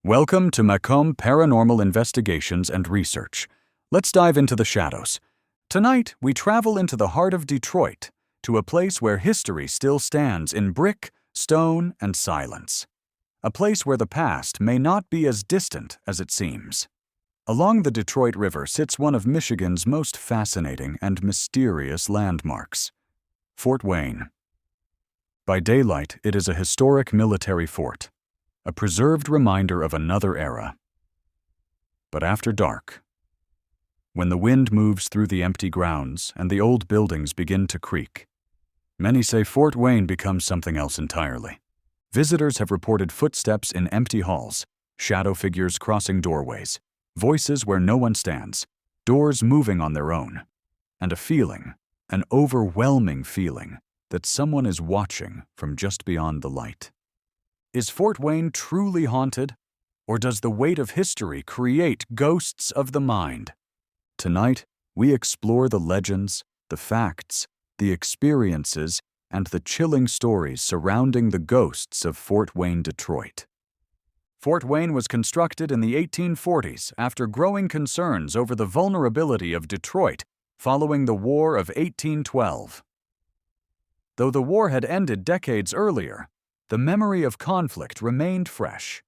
Welcome to Macomb Paranormal Investigations and Research. Let's dive into the shadows. Tonight, we travel into the heart of Detroit, to a place where history still stands in brick, stone, and silence. A place where the past may not be as distant as it seems. Along the Detroit River sits one of Michigan's most fascinating and mysterious landmarks, Fort Wayne. By daylight, it is a historic military fort, a preserved reminder of another era. But after dark, when the wind moves through the empty grounds and the old buildings begin to creak, many say Fort Wayne becomes something else entirely. Visitors have reported footsteps in empty halls, shadow figures crossing doorways, voices where no one stands, doors moving on their own, and a feeling, an overwhelming feeling, that someone is watching from just beyond the light. Is Fort Wayne truly haunted, or does the weight of history create ghosts of the mind? Tonight, we explore the legends, the facts, the experiences, and the chilling stories surrounding the ghosts of Fort Wayne, Detroit. Fort Wayne was constructed in the 1840s after growing concerns over the vulnerability of Detroit following the War of 1812. Though the war had ended decades earlier, the memory of conflict remained fresh.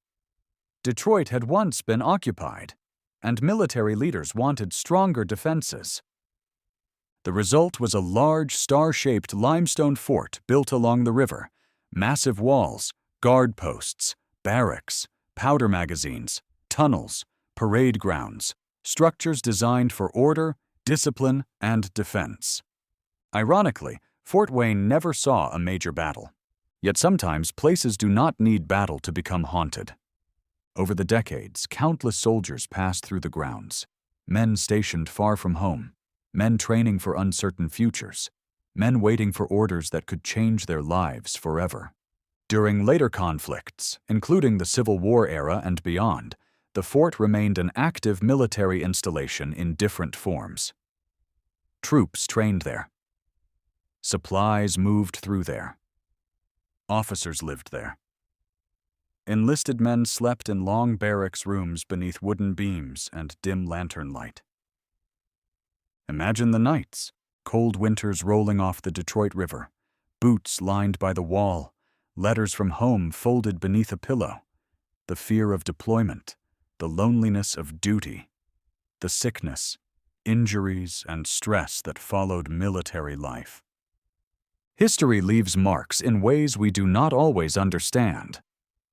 Detroit had once been occupied, and military leaders wanted stronger defenses. The result was a large, star-shaped limestone fort built along the river, massive walls, guard posts, barracks, powder magazines, tunnels, parade grounds, structures designed for order, discipline, and defense. Ironically, Fort Wayne never saw a major battle. Yet sometimes places do not need battle to become haunted. Over the decades, countless soldiers passed through the grounds, men stationed far from home, men training for uncertain futures, men waiting for orders that could change their lives forever. During later conflicts, including the Civil War era and beyond, the fort remained an active military installation in different forms. Troops trained there. Supplies moved through there. Officers lived there. Enlisted men slept in long barracks rooms beneath wooden beams and dim lantern light. Imagine the nights, cold winters rolling off the Detroit River, boots lined by the wall, letters from home folded beneath a pillow, the fear of deployment, the loneliness of duty, the sickness, injuries, and stress that followed military life. History leaves marks in ways we do not always understand.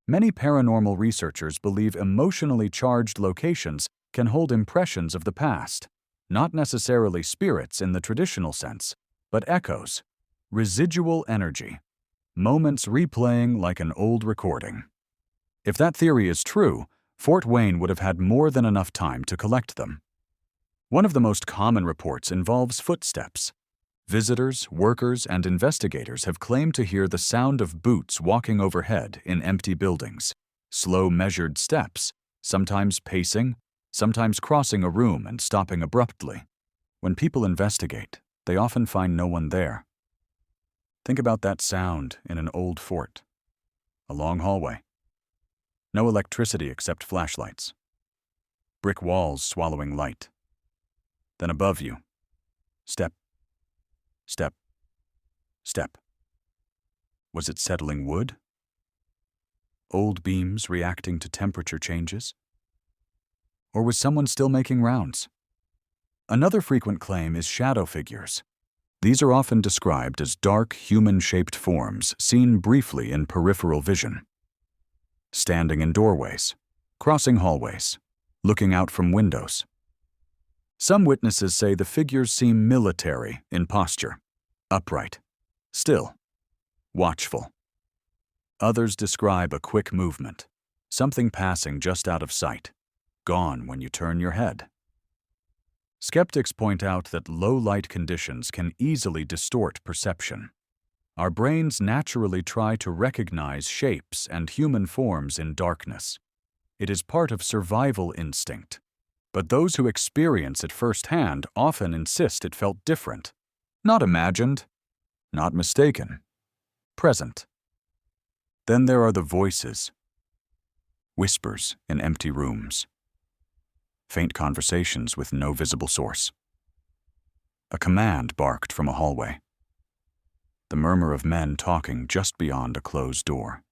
Many paranormal researchers believe emotionally charged locations can hold impressions of the past, not necessarily spirits in the traditional sense, but echoes, residual energy, moments replaying like an old recording. If that theory is true, Fort Wayne would have had more than enough time to collect them. One of the most common reports involves footsteps. Visitors, workers, and investigators have claimed to hear the sound of boots walking overhead in empty buildings, slow measured steps, sometimes pacing, sometimes crossing a room and stopping abruptly. When people investigate, they often find no one there. Think about that sound in an old fort. A long hallway. No electricity except flashlights. Brick walls swallowing light. Then above you, step. Step. Step. Was it settling wood? Old beams reacting to temperature changes? Or was someone still making rounds? Another frequent claim is shadow figures. These are often described as dark, human-shaped forms seen briefly in peripheral vision. Standing in doorways, crossing hallways, looking out from windows. Some witnesses say the figures seem military in posture, upright, still, watchful. Others describe a quick movement, something passing just out of sight, gone when you turn your head. Skeptics point out that low light conditions can easily distort perception. Our brains naturally try to recognize shapes and human forms in darkness. It is part of survival instinct. But those who experience it firsthand often insist it felt different. Not imagined, not mistaken, present. Then there are the voices. whispers in empty rooms, faint conversations with no visible source. A command barked from a hallway, the murmur of men talking just beyond a closed door.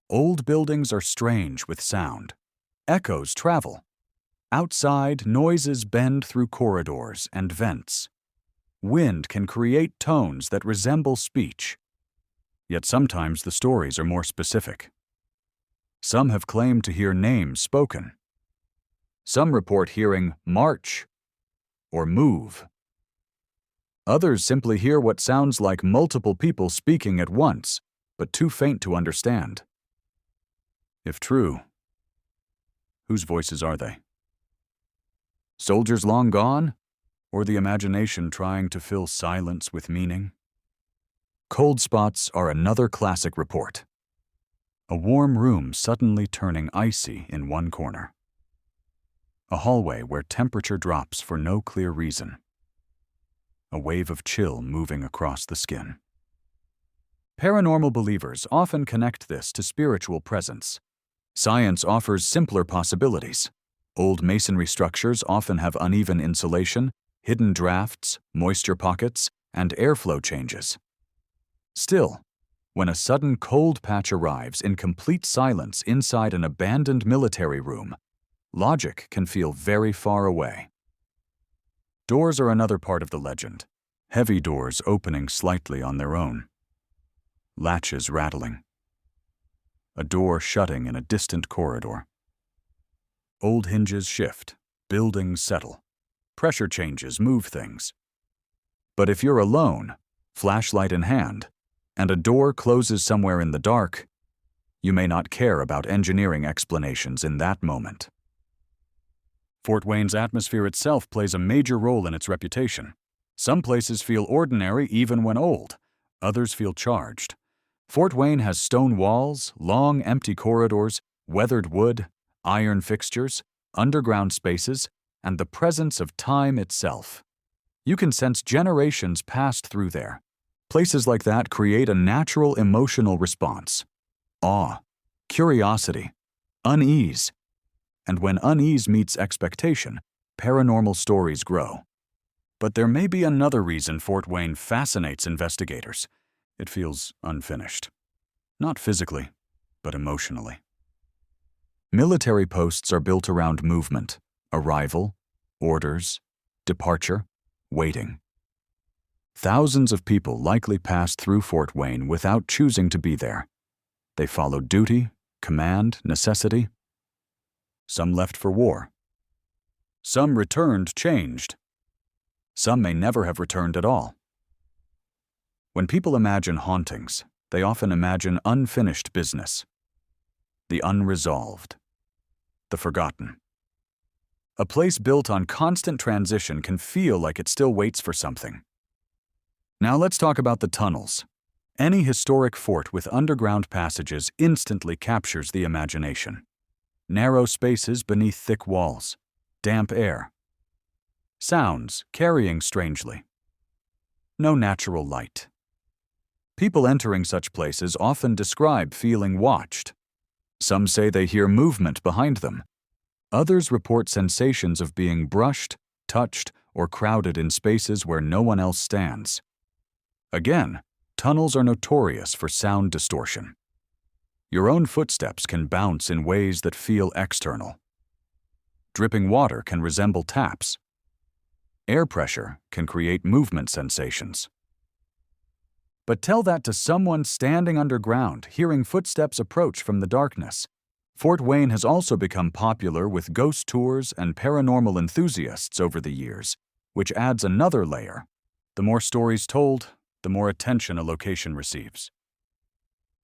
Old buildings are strange with sound. Echoes travel. Outside, noises bend through corridors and vents. Wind can create tones that resemble speech. Yet sometimes the stories are more specific. Some have claimed to hear names spoken. Some report hearing march or move. Others simply hear what sounds like multiple people speaking at once, but too faint to understand. If true, whose voices are they? Soldiers long gone, or the imagination trying to fill silence with meaning? Cold spots are another classic report. A warm room suddenly turning icy in one corner. A hallway where temperature drops for no clear reason. A wave of chill moving across the skin. Paranormal believers often connect this to spiritual presence. Science offers simpler possibilities. Old masonry structures often have uneven insulation, hidden drafts, moisture pockets, and airflow changes. Still, when a sudden cold patch arrives in complete silence inside an abandoned military room, logic can feel very far away. Doors are another part of the legend, heavy doors opening slightly on their own. Latches rattling. A door shutting in a distant corridor. Old hinges shift, buildings settle. Pressure changes move things. But if you're alone, flashlight in hand, and a door closes somewhere in the dark, you may not care about engineering explanations in that moment. Fort Wayne's atmosphere itself plays a major role in its reputation. Some places feel ordinary even when old, others feel charged. Fort Wayne has stone walls, long empty corridors, weathered wood, iron fixtures, underground spaces, and the presence of time itself. You can sense generations passed through there. Places like that create a natural emotional response. Awe, curiosity, unease. And when unease meets expectation, paranormal stories grow. But there may be another reason Fort Wayne fascinates investigators. It feels unfinished. Not physically, but emotionally. Military posts are built around movement, arrival, orders, departure, waiting. Thousands of people likely passed through Fort Wayne without choosing to be there. They followed duty, command, necessity. Some left for war. Some returned changed. Some may never have returned at all. When people imagine hauntings, they often imagine unfinished business. The unresolved. The forgotten. A place built on constant transition can feel like it still waits for something. Now let's talk about the tunnels. Any historic fort with underground passages instantly captures the imagination. Narrow spaces beneath thick walls. Damp air. Sounds carrying strangely. No natural light. People entering such places often describe feeling watched. Some say they hear movement behind them. Others report sensations of being brushed, touched, or crowded in spaces where no one else stands. Again, tunnels are notorious for sound distortion. Your own footsteps can bounce in ways that feel external. Dripping water can resemble taps. Air pressure can create movement sensations. But tell that to someone standing underground, hearing footsteps approach from the darkness. Fort Wayne has also become popular with ghost tours and paranormal enthusiasts over the years, which adds another layer. The more stories told, the more attention a location receives.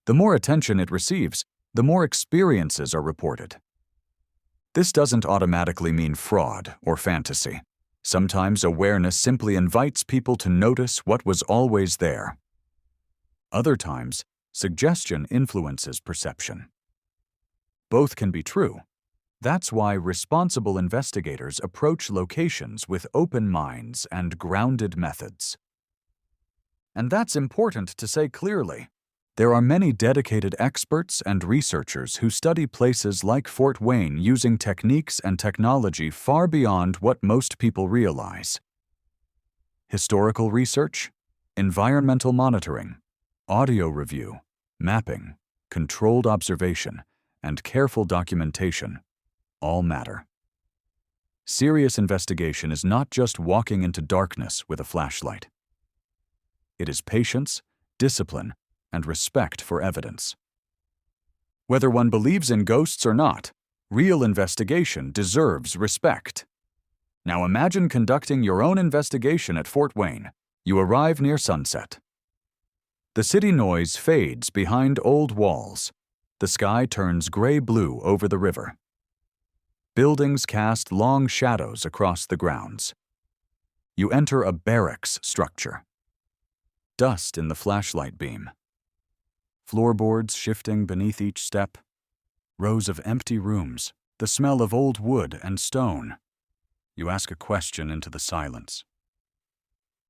The more attention it receives, the more experiences are reported. This doesn't automatically mean fraud or fantasy. Sometimes awareness simply invites people to notice what was always there. Other times, suggestion influences perception. Both can be true. That's why responsible investigators approach locations with open minds and grounded methods. And that's important to say clearly. There are many dedicated experts and researchers who study places like Fort Wayne using techniques and technology far beyond what most people realize. Historical research, environmental monitoring, audio review, mapping, controlled observation, and careful documentation all matter. Serious investigation is not just walking into darkness with a flashlight. It is patience, discipline, and respect for evidence. Whether one believes in ghosts or not, real investigation deserves respect. Now imagine conducting your own investigation at Fort Wayne. You arrive near sunset. The city noise fades behind old walls. The sky turns gray-blue over the river. Buildings cast long shadows across the grounds. You enter a barracks structure. Dust in the flashlight beam. Floorboards shifting beneath each step. Rows of empty rooms, the smell of old wood and stone. You ask a question into the silence.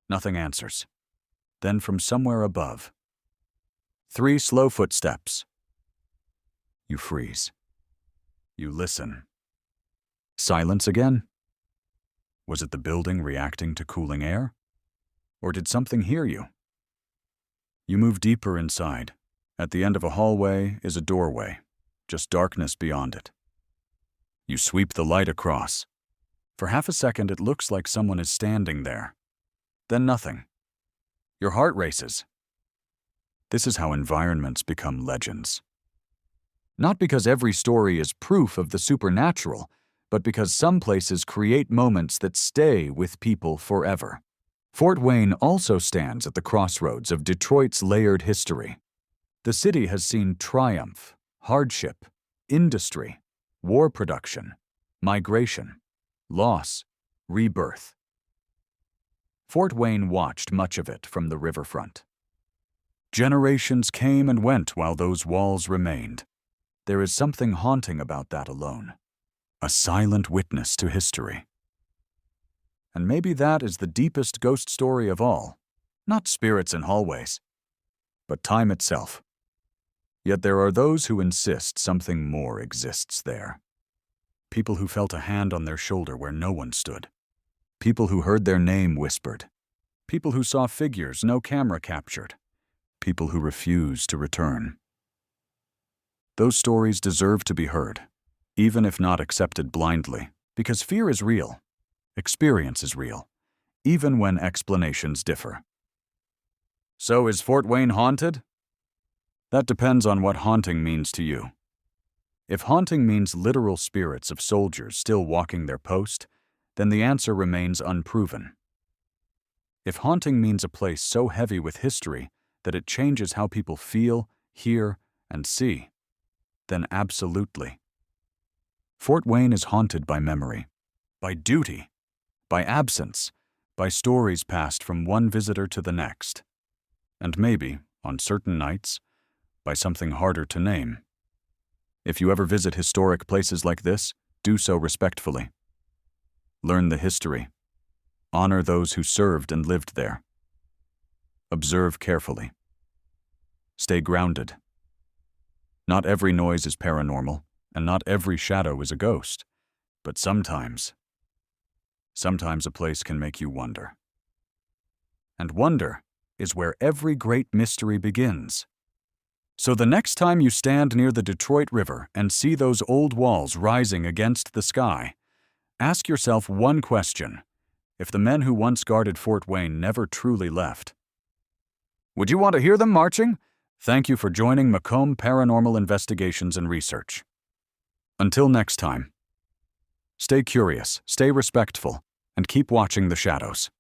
Nothing answers. Then from somewhere above, 3 slow footsteps. You freeze. You listen. Silence again. Was it the building reacting to cooling air? Or did something hear you? You move deeper inside. At the end of a hallway is a doorway, just darkness beyond it. You sweep the light across. For half a second, it looks like someone is standing there. Then nothing. Your heart races. This is how environments become legends. Not because every story is proof of the supernatural, but because some places create moments that stay with people forever. Fort Wayne also stands at the crossroads of Detroit's layered history. The city has seen triumph, hardship, industry, war production, migration, loss, rebirth. Fort Wayne watched much of it from the riverfront. Generations came and went while those walls remained. There is something haunting about that alone. A silent witness to history. And maybe that is the deepest ghost story of all. Not spirits in hallways, but time itself. Yet there are those who insist something more exists there. People who felt a hand on their shoulder where no one stood. People who heard their name whispered. People who saw figures no camera captured. People who refused to return. Those stories deserve to be heard, even if not accepted blindly, because fear is real, experience is real, even when explanations differ. So is Fort Wayne haunted? That depends on what haunting means to you. If haunting means literal spirits of soldiers still walking their post, then the answer remains unproven. If haunting means a place so heavy with history that it changes how people feel, hear, and see, then absolutely. Fort Wayne is haunted by memory, by duty, by absence, by stories passed from one visitor to the next, and maybe, on certain nights, by something harder to name. If you ever visit historic places like this, do so respectfully. Learn the history. Honor those who served and lived there. Observe carefully. Stay grounded. Not every noise is paranormal, and not every shadow is a ghost, but sometimes a place can make you wonder. And wonder is where every great mystery begins. So the next time you stand near the Detroit River and see those old walls rising against the sky, ask yourself one question: if the men who once guarded Fort Wayne never truly left, would you want to hear them marching? Thank you for joining Macomb Paranormal Investigations and Research. Until next time, stay curious, stay respectful, and keep watching the shadows.